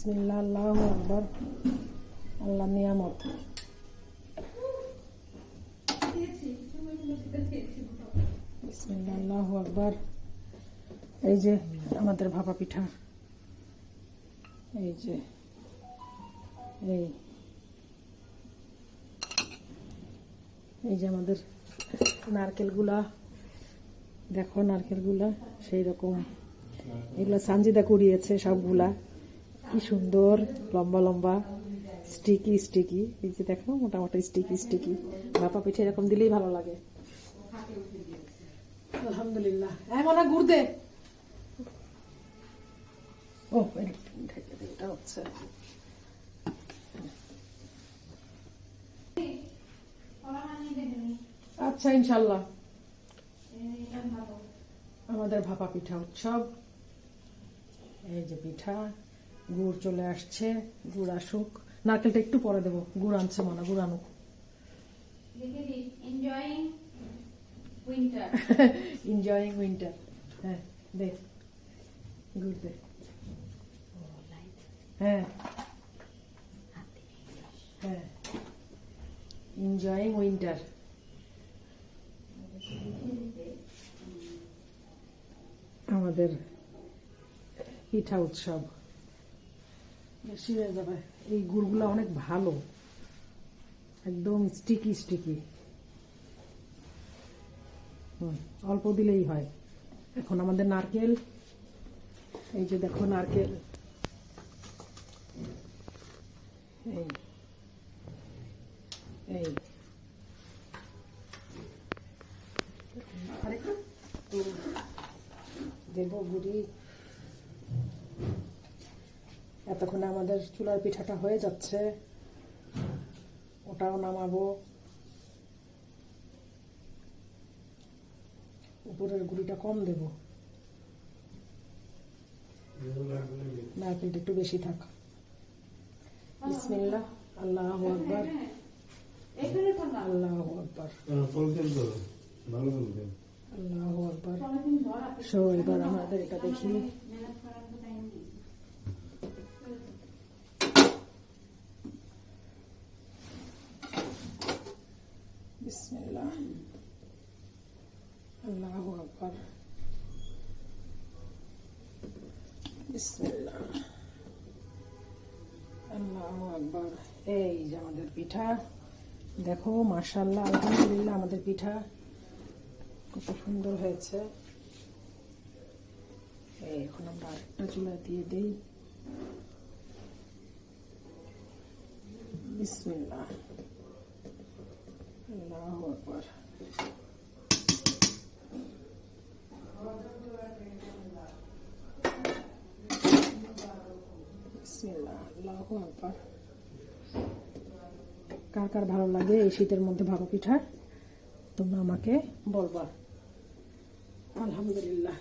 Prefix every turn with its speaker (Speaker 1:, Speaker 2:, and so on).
Speaker 1: বিসমিল্লাহ, আল্লাহু আকবার। আল্লাহ নিয়ামত। বিসমিল্লাহ, আল্লাহু আকবার। এই যে আমাদের ভাপা পিঠা, এই যে এই যে আমাদের নারকেলগুলা, দেখো নারকেলগুলা সেই রকম, এগুলা সানজিদা কুড়িয়েছে সবগুলা, কি সুন্দর লম্বা লম্বা স্টিকি স্টিকি। এই যে দেখো মোটামুটি স্টিকি স্টিকি ভাপা পিঠে এরকম দিলেই ভালো লাগে। আলহামদুলিল্লাহ। এমন গুড় দে। ও এটা হচ্ছে আচ্ছা ইনশাল্লাহ। আমাদের ভাপা পিঠা উৎসব। এই যে পিঠা, গুড় চলে আসছে, গুড় আসুক। নারকেলটা একটু পরে দেবো, গুড় আনছে মনে, গুড় আনুক। Enjoying winter. হ্যাঁ দে, গুড় দে। হ্যাঁ হ্যাঁ, এনজয়িং উইন্টার। আমাদের পিঠা উৎসব বেশি হয়ে যাবে। এই গুড়গুলো অনেক ভালো, একদম স্টিকি স্টিকি। অল্প দিলেই হয়। এখন আমাদের নারকেল, এই যে দেখো নারকেল, এই এই দেব গুড়ি। এতক্ষণে আমাদের চুলার পিঠাটা হয়ে যাচ্ছে, ওটাও নামাবো। উপরের গুড়িটা কম দেব, নারকেলটা একটু বেশি থাক। বিসমিল্লাহ, আল্লাহু আকবার, আল্লাহু আকবার, আল্লাহু আকবার। সো এবার আমাদের এটা দেখি। বিসমিল্লাহ, আল্লাহু আকবার, বিসমিল্লাহ, আল্লাহু আকবার। এই যে আমাদের পিঠা, দেখো মাশাআল্লাহ, আলহামদুলিল্লাহ। আমাদের পিঠা কত সুন্দর হয়েছে। এখন আমরা আরেকটা চুলা দিয়ে দেই। বিসমিল্লাহ, আল্লাহু আকবার। বিসমিল্লাহ, আল্লাহু আকবার। কার কার ভালো লাগে এই শীতের মধ্যে ভাপা পিঠা, তোমরা আমাকে বলবা। আলহামদুলিল্লাহ।